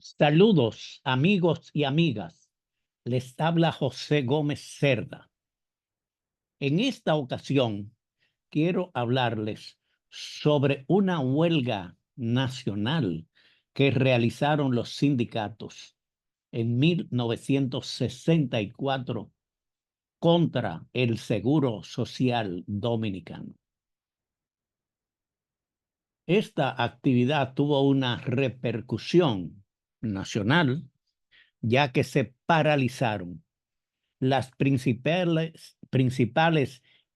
Saludos, amigos y amigas. Les habla José Gómez Cerda. En esta ocasión quiero hablarles sobre una huelga nacional que realizaron los sindicatos en 1964 contra el Seguro Social Dominicano. Esta actividad tuvo una repercusión nacional, ya que se paralizaron las principales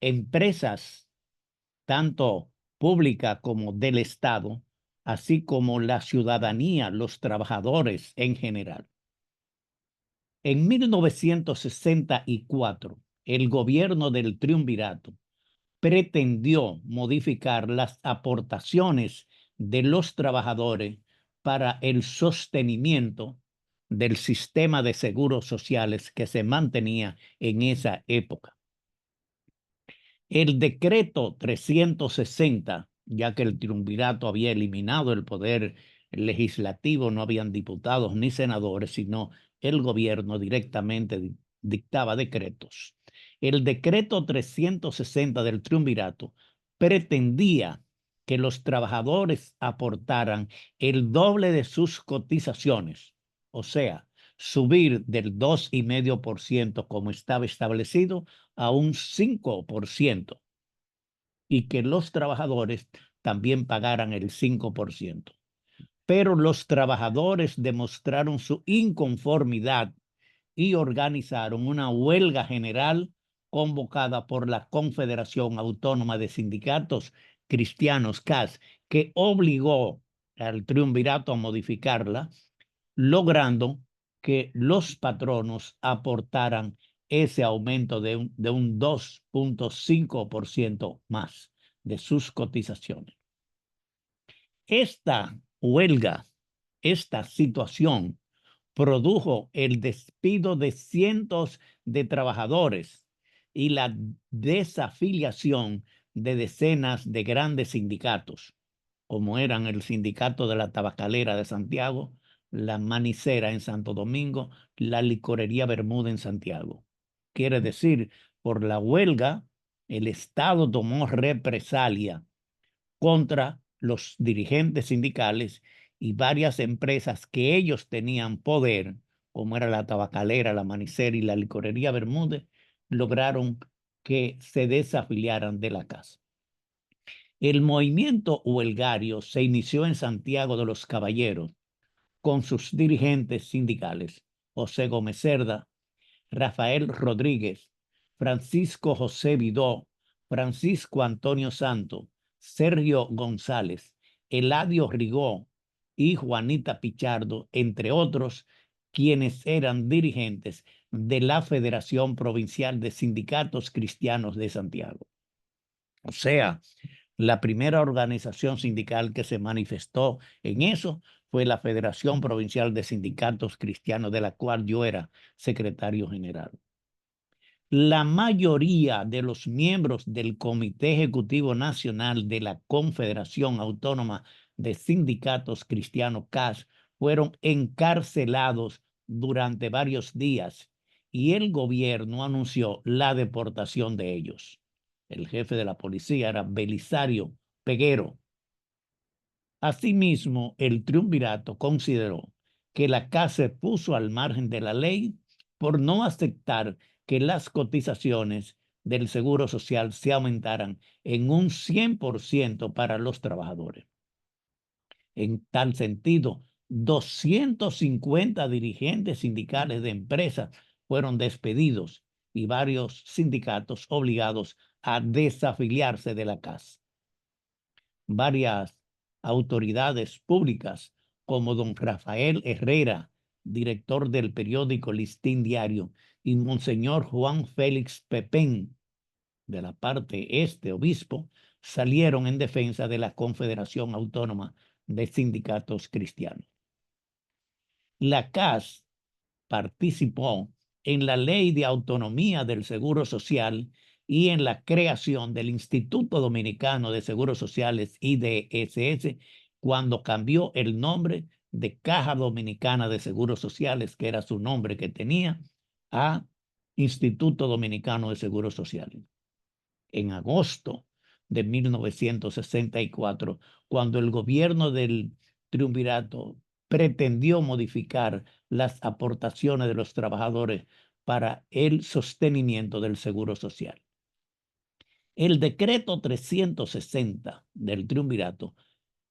empresas, tanto pública como del Estado, así como la ciudadanía, los trabajadores en general. En 1964, el gobierno del Triunvirato pretendió modificar las aportaciones de los trabajadores para el sostenimiento del sistema de seguros sociales que se mantenía en esa época. El decreto 360, ya que el triunvirato había eliminado el poder legislativo, no habían diputados ni senadores, sino el gobierno directamente dictaba decretos. El decreto 360 del triunvirato pretendía que los trabajadores aportaran el doble de sus cotizaciones, o sea, subir del 2,5% como estaba establecido a un 5%, y que los trabajadores también pagaran el 5%. Pero los trabajadores demostraron su inconformidad y organizaron una huelga general convocada por la Confederación Autónoma de Sindicatos Cristianos, CAS, que obligó al triunvirato a modificarla, logrando que los patronos aportaran ese aumento de un 2,5% más de sus cotizaciones. Esta huelga, esta situación, produjo el despido de cientos de trabajadores y la desafiliación de decenas de grandes sindicatos, como eran el Sindicato de la Tabacalera de Santiago, la Manicera en Santo Domingo, la Licorería Bermuda en Santiago. Quiere decir, por la huelga, el Estado tomó represalia contra los dirigentes sindicales y varias empresas que ellos tenían poder, como era la Tabacalera, la Manicera y la Licorería Bermúdez, lograron que se desafiliaran de la casa. El movimiento huelgario se inició en Santiago de los Caballeros con sus dirigentes sindicales, José Gómez Cerda, Rafael Rodríguez, Francisco José Vidó, Francisco Antonio Santo, Sergio González, Eladio Rigó y Juanita Pichardo, entre otros, quienes eran dirigentes de la Federación Provincial de Sindicatos Cristianos de Santiago. O sea, la primera organización sindical que se manifestó en eso fue la Federación Provincial de Sindicatos Cristianos, de la cual yo era secretario general. La mayoría de los miembros del Comité Ejecutivo Nacional de la Confederación Autónoma de Sindicatos Cristianos, CAS, fueron encarcelados durante varios días y el gobierno anunció la deportación de ellos. El jefe de la policía era Belisario Peguero. Asimismo, el triunvirato consideró que la CAS se puso al margen de la ley por no aceptar que las cotizaciones del Seguro Social se aumentaran en un 100% para los trabajadores. En tal sentido, 250 dirigentes sindicales de empresas fueron despedidos y varios sindicatos obligados a desafiliarse de la CAS. Varias autoridades públicas, como don Rafael Herrera, director del periódico Listín Diario, y monseñor Juan Félix Pepén, de la parte este, obispo, salieron en defensa de la Confederación Autónoma de Sindicatos Cristianos. La CAS participó en la Ley de Autonomía del Seguro Social y en la creación del Instituto Dominicano de Seguros Sociales, IDSS, cuando cambió el nombre de Caja Dominicana de Seguros Sociales, que era su nombre que tenía, a Instituto Dominicano de Seguros Sociales. En agosto de 1964, cuando el gobierno del triunvirato pretendió modificar las aportaciones de los trabajadores para el sostenimiento del seguro social. El decreto 360 del triunvirato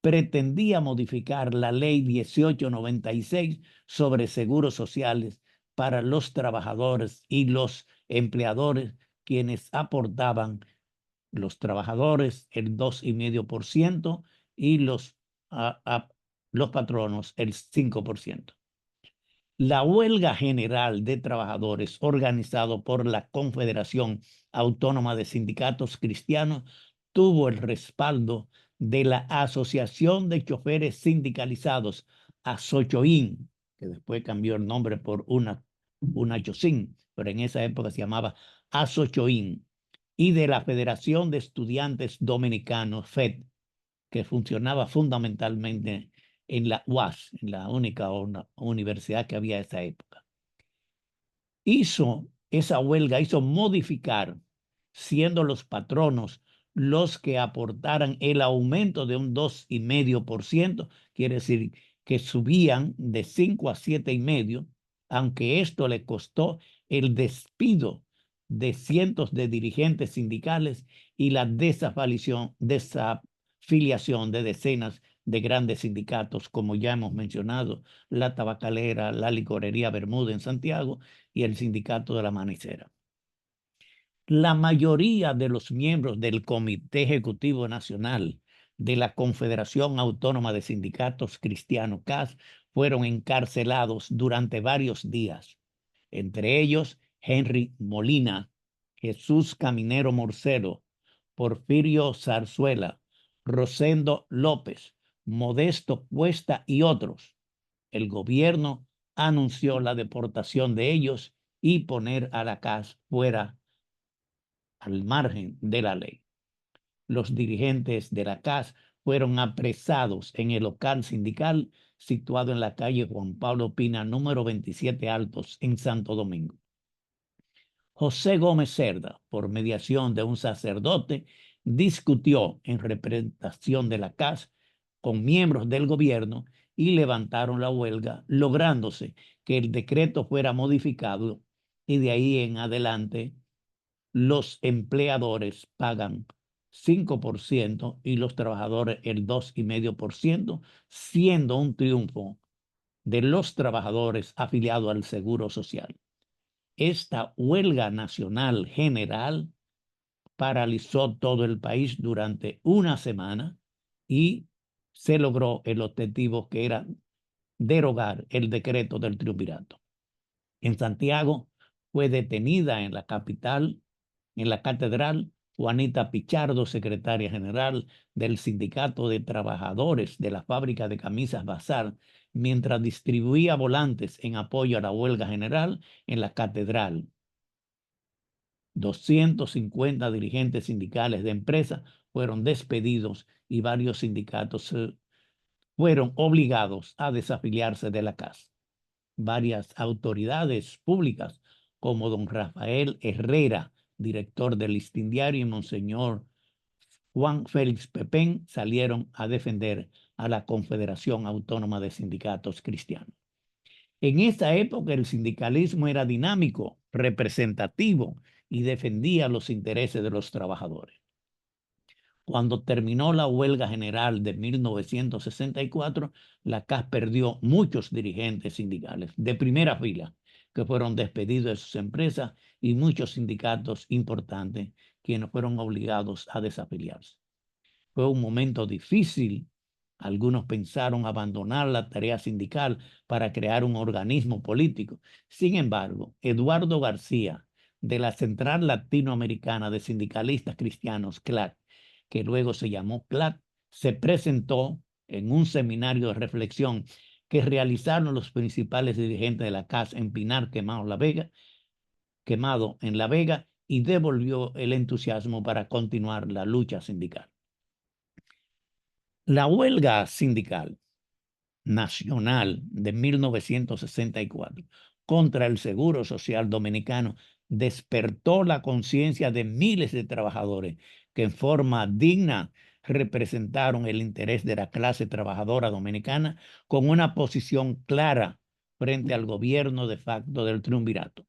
pretendía modificar la ley 1896 sobre seguros sociales para los trabajadores y los empleadores, quienes aportaban los trabajadores el 2,5% y los patronos el 5%. La huelga general de trabajadores organizado por la Confederación Autónoma de Sindicatos Cristianos tuvo el respaldo de la Asociación de Choferes Sindicalizados, ASOCHOIN, que después cambió el nombre por una CHOSIN, pero en esa época se llamaba ASOCHOIN, y de la Federación de Estudiantes Dominicanos, FED, que funcionaba fundamentalmente en la UAS, en la única universidad que había en esa época. Esa huelga hizo modificar, siendo los patronos los que aportaran el aumento de un 2,5%, quiere decir que subían de 5 a 7,5%, aunque esto le costó el despido de cientos de dirigentes sindicales y la desafiliación de decenas de grandes sindicatos, como ya hemos mencionado, la tabacalera, la licorería Bermuda en Santiago y el sindicato de la Manicera. La mayoría de los miembros del Comité Ejecutivo Nacional de la Confederación Autónoma de Sindicatos Cristianos, CAS, fueron encarcelados durante varios días, entre ellos Henry Molina, Jesús Caminero Morcelo, Porfirio Zarzuela, Rosendo López, Modesto Cuesta y otros. El gobierno anunció la deportación de ellos y poner a la CAS fuera al margen de la ley. Los dirigentes de la CAS fueron apresados en el local sindical situado en la calle Juan Pablo Pina, número 27 Altos, en Santo Domingo. José Gómez Cerda, por mediación de un sacerdote, discutió en representación de la CAS con miembros del gobierno y levantaron la huelga, lográndose que el decreto fuera modificado y de ahí en adelante los empleadores pagan 5% y los trabajadores el 2,5%, siendo un triunfo de los trabajadores afiliados al Seguro Social. Esta huelga nacional general paralizó todo el país durante una semana y se logró el objetivo, que era derogar el decreto del triunvirato. En Santiago fue detenida en la capital, en la catedral, Juanita Pichardo, secretaria general del Sindicato de Trabajadores de la Fábrica de Camisas Bazar, mientras distribuía volantes en apoyo a la huelga general en la catedral. 250 dirigentes sindicales de empresas fueron despedidos y varios sindicatos fueron obligados a desafiliarse de la CAS. Varias autoridades públicas, como don Rafael Herrera, director del Listín Diario, y monseñor Juan Félix Pepén, salieron a defender a la Confederación Autónoma de Sindicatos Cristianos. En esa época el sindicalismo era dinámico, representativo y defendía los intereses de los trabajadores. Cuando terminó la huelga general de 1964, la CAS perdió muchos dirigentes sindicales de primera fila que fueron despedidos de sus empresas y muchos sindicatos importantes quienes fueron obligados a desafiliarse. Fue un momento difícil. Algunos pensaron abandonar la tarea sindical para crear un organismo político. Sin embargo, Eduardo García, de la Central Latinoamericana de Sindicalistas Cristianos, CLAC, que luego se llamó CLAC, se presentó en un seminario de reflexión que realizaron los principales dirigentes de la CAS en Pinar, Quemado en La Vega, y devolvió el entusiasmo para continuar la lucha sindical. La huelga sindical nacional de 1964 contra el Seguro Social Dominicano despertó la conciencia de miles de trabajadores que en forma digna representaron el interés de la clase trabajadora dominicana con una posición clara frente al gobierno de facto del triunvirato.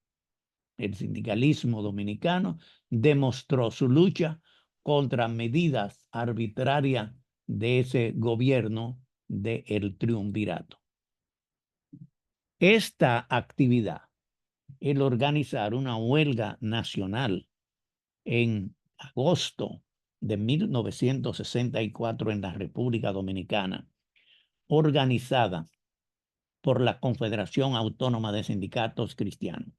El sindicalismo dominicano demostró su lucha contra medidas arbitrarias de ese gobierno del triunvirato. Esta actividad, el organizar una huelga nacional en agosto de 1964 en la República Dominicana, organizada por la Confederación Autónoma de Sindicatos Cristianos,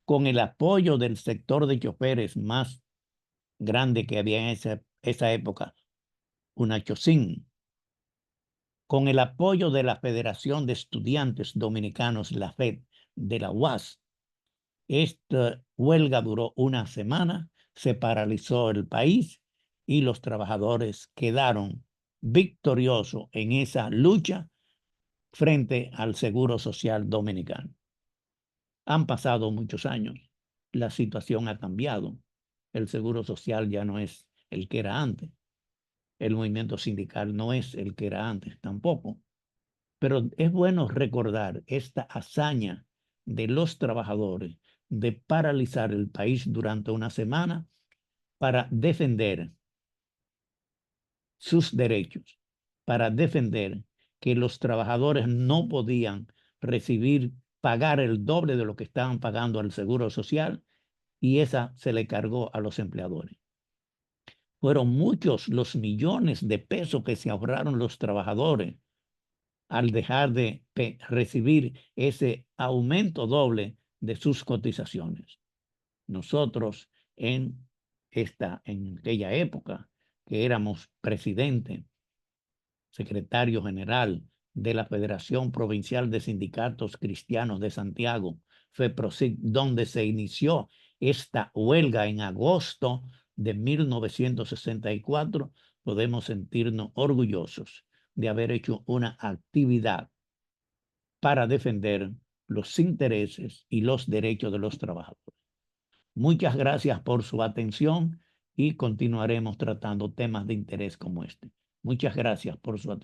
con el apoyo del sector de choferes más grande que había en esa época, UNACHOSIN, con el apoyo de la Federación de Estudiantes Dominicanos, la FED, de la UAS. Esta huelga duró una semana, se paralizó el país y los trabajadores quedaron victoriosos en esa lucha frente al Seguro Social Dominicano. Han pasado muchos años, la situación ha cambiado, el Seguro Social ya no es el que era antes, el movimiento sindical no es el que era antes tampoco, pero es bueno recordar esta hazaña de los trabajadores de paralizar el país durante una semana para defender sus derechos, para defender que los trabajadores no podían pagar el doble de lo que estaban pagando al Seguro Social y esa se le cargó a los empleadores. Fueron muchos los millones de pesos que se ahorraron los trabajadores al dejar de recibir ese aumento doble de sus cotizaciones. Nosotros en aquella época que éramos presidente, secretario general de la Federación Provincial de Sindicatos Cristianos de Santiago, FEPROSIC, donde se inició esta huelga en agosto de 1964, podemos sentirnos orgullosos de haber hecho una actividad para defender los intereses y los derechos de los trabajadores. Muchas gracias por su atención y continuaremos tratando temas de interés como este. Muchas gracias por su atención.